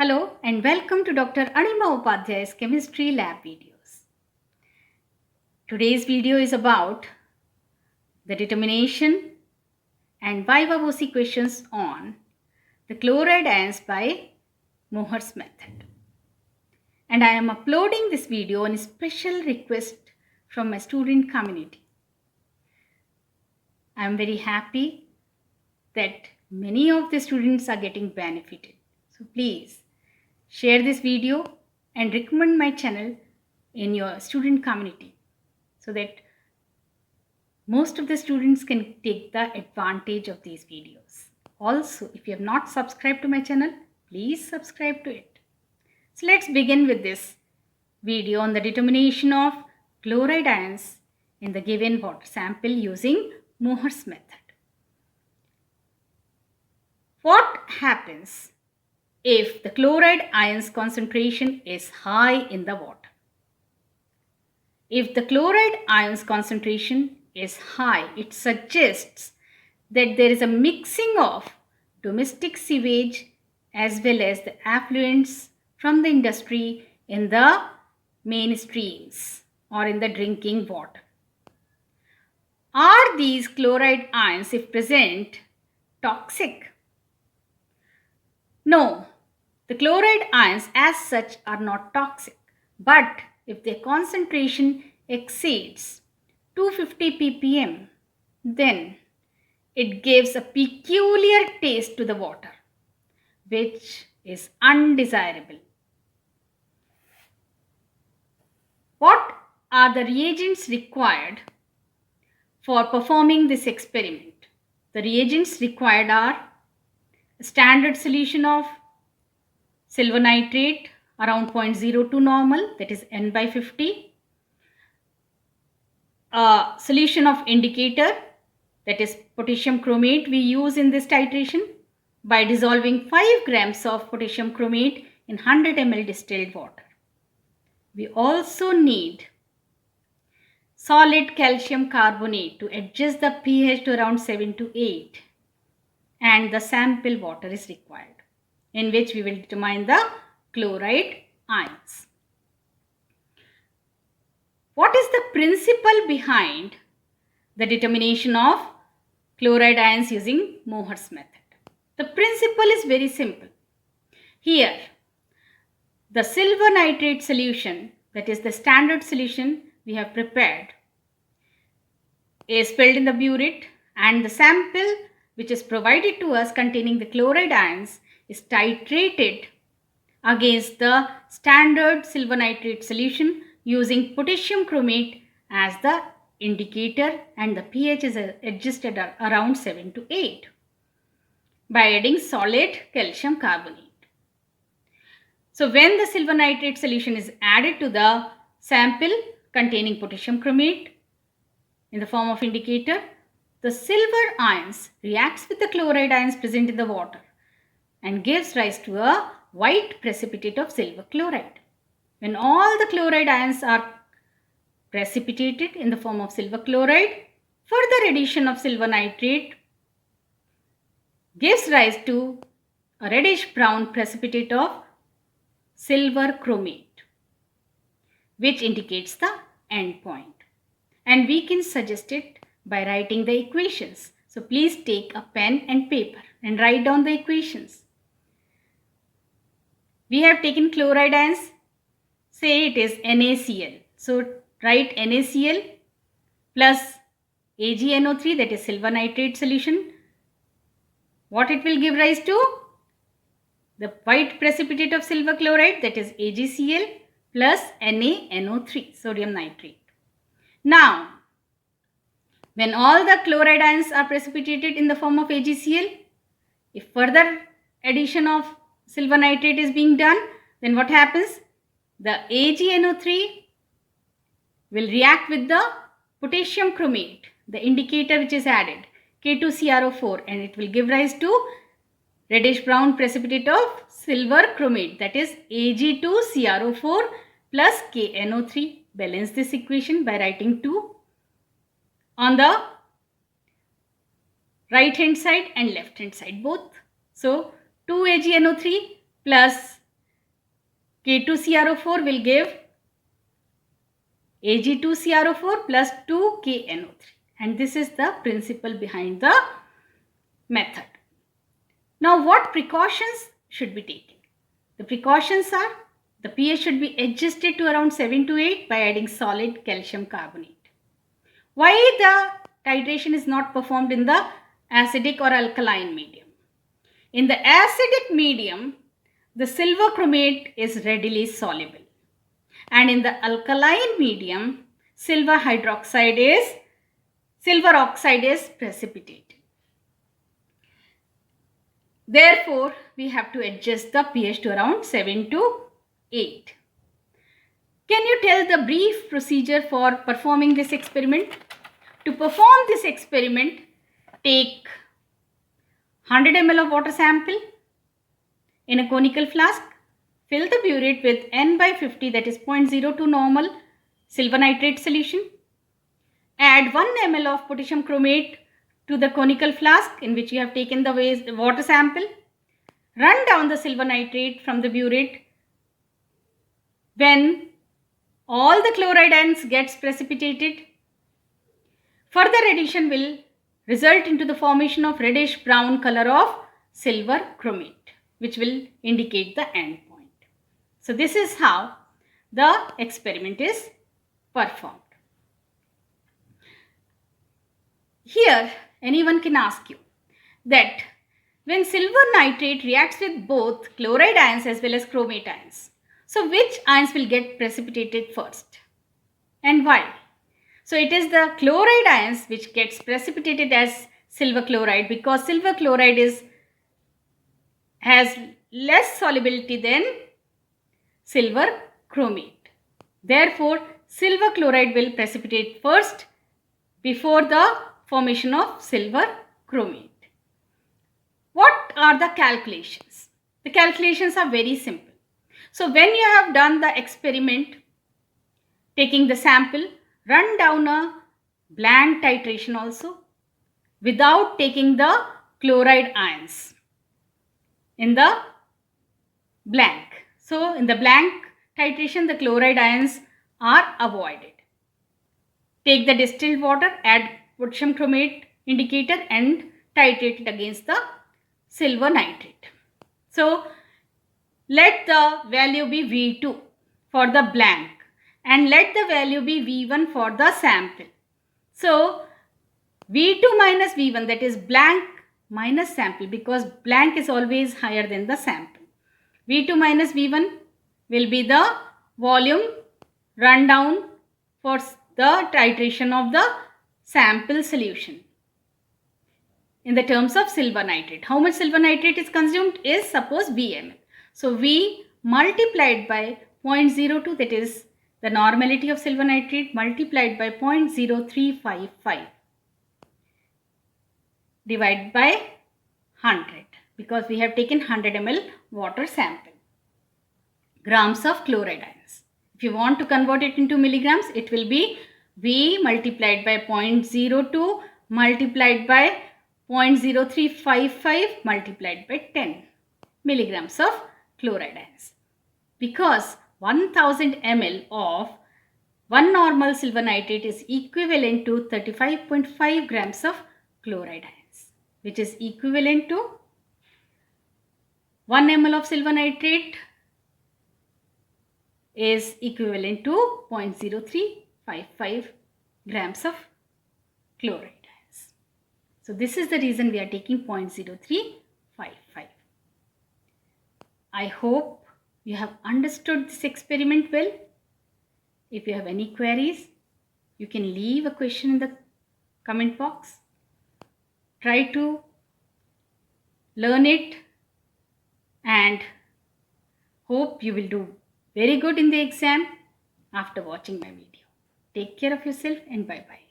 Hello and welcome to Dr. Anima Upadhyay's Chemistry Lab videos. Today's video is about the determination and viva voce questions on the chloride ions by Mohr's method. And I am uploading this video on a special request from my student community. I am very happy that many of the students are getting benefited. So please share this video and recommend my channel in your student community so that most of the students can take the advantage of these videos. Also, if you have not subscribed to my channel, please subscribe to it. So let's begin with this video on the determination of chloride ions in the given water sample using Mohr's method. What happens if the chloride ions concentration is high in the water? If the chloride ions concentration is high, it suggests that there is a mixing of domestic sewage as well as the effluents from the industry in the main streams or in the drinking water. Are these chloride ions, if present, toxic? No, the chloride ions as such are not toxic, but if their concentration exceeds 250 ppm, then it gives a peculiar taste to the water, which is undesirable. What are the reagents required for performing this experiment? The reagents required are a standard solution of silver nitrate around 0.02 normal, that is N by 50. A solution of indicator, that is potassium chromate, we use in this titration by dissolving 5 grams of potassium chromate in 100 ml distilled water. We also need solid calcium carbonate to adjust the pH to around 7 to 8, and the sample water is required, in which we will determine the chloride ions. What is the principle behind the determination of chloride ions using Mohr's method? The principle is very simple. Here, the silver nitrate solution, that is the standard solution we have prepared, is filled in the burette, and the sample which is provided to us containing the chloride ions is titrated against the standard silver nitrate solution using potassium chromate as the indicator, and the pH is adjusted around 7 to 8 by adding solid calcium carbonate. So when the silver nitrate solution is added to the sample containing potassium chromate in the form of indicator, the silver ions reacts with the chloride ions present in the water and gives rise to a white precipitate of silver chloride. When all the chloride ions are precipitated in the form of silver chloride, further addition of silver nitrate gives rise to a reddish brown precipitate of silver chromate, which indicates the end point. And we can suggest it by writing the equations. So please take a pen and paper and write down the equations. We have taken chloride ions, say it is NaCl. So write NaCl plus AgNO3, that is silver nitrate solution. What it will give rise to? The white precipitate of silver chloride, that is AgCl plus NaNO3, sodium nitrate. Now, when all the chloride ions are precipitated in the form of AgCl, if further addition of silver nitrate is being done, then what happens? The AgNO3 will react with the potassium chromate, the indicator which is added, K2CrO4, and it will give rise to reddish brown precipitate of silver chromate, that is Ag2CrO4 plus KNO3. Balance this equation by writing 2 on the right hand side and left hand side both. So 2 AgNO3 plus K2CrO4 will give Ag2CrO4 plus 2KNO3, and this is the principle behind the method. Now, what precautions should be taken? The precautions are the pH should be adjusted to around 7 to 8 by adding solid calcium carbonate. Why the titration is not performed in the acidic or alkaline medium? In the acidic medium, the silver chromate is readily soluble, and in the alkaline medium, silver oxide is precipitated. Therefore, we have to adjust the pH to around 7 to 8. Can you tell the brief procedure for performing this experiment? To perform this experiment, take 100 ml of water sample in a conical flask. Fill the burette with N by 50, that is 0.02 normal silver nitrate solution. Add 1 ml of potassium chromate to the conical flask in which you have taken the water sample. Run down the silver nitrate from the burette. When all the chloride ions gets precipitated, further addition will result into the formation of reddish brown color of silver chromate, which will indicate the end point. So this is how the experiment is performed. Here, anyone can ask you that when silver nitrate reacts with both chloride ions as well as chromate ions, so which ions will get precipitated first and why? So it is the chloride ions which gets precipitated as silver chloride, because silver chloride has less solubility than silver chromate. Therefore, silver chloride will precipitate first before the formation of silver chromate. What are the calculations? The calculations are very simple. So when you have done the experiment, taking the sample, run down a blank titration also without taking the chloride ions in the blank. So in the blank titration, the chloride ions are avoided. Take the distilled water, add potassium chromate indicator and titrate it against the silver nitrate. So let the value be V2 for the blank and let the value be V1 for the sample. So V2 minus V1, that is blank minus sample, because blank is always higher than the sample. V2 minus V1 will be the volume run down for the titration of the sample solution in the terms of silver nitrate. How much silver nitrate is consumed is suppose Vml. So V multiplied by 0.02, that is the normality of silver nitrate, multiplied by 0.0355 divided by 100, because we have taken 100 ml water sample. Grams of chloride ions. If you want to convert it into milligrams, it will be V multiplied by 0.02 multiplied by 0.0355 multiplied by 10 milligrams of chloride ions. Because 1000 ml of 1 normal silver nitrate is equivalent to 35.5 grams of chloride ions, which is equivalent to 1 ml of silver nitrate is equivalent to 0.0355 grams of chloride ions. So this is the reason we are taking 0.0355. I hope you have understood this experiment well. If you have any queries, you can leave a question in the comment box. Try to learn it and hope you will do very good in the exam after watching my video. Take care of yourself and bye-bye.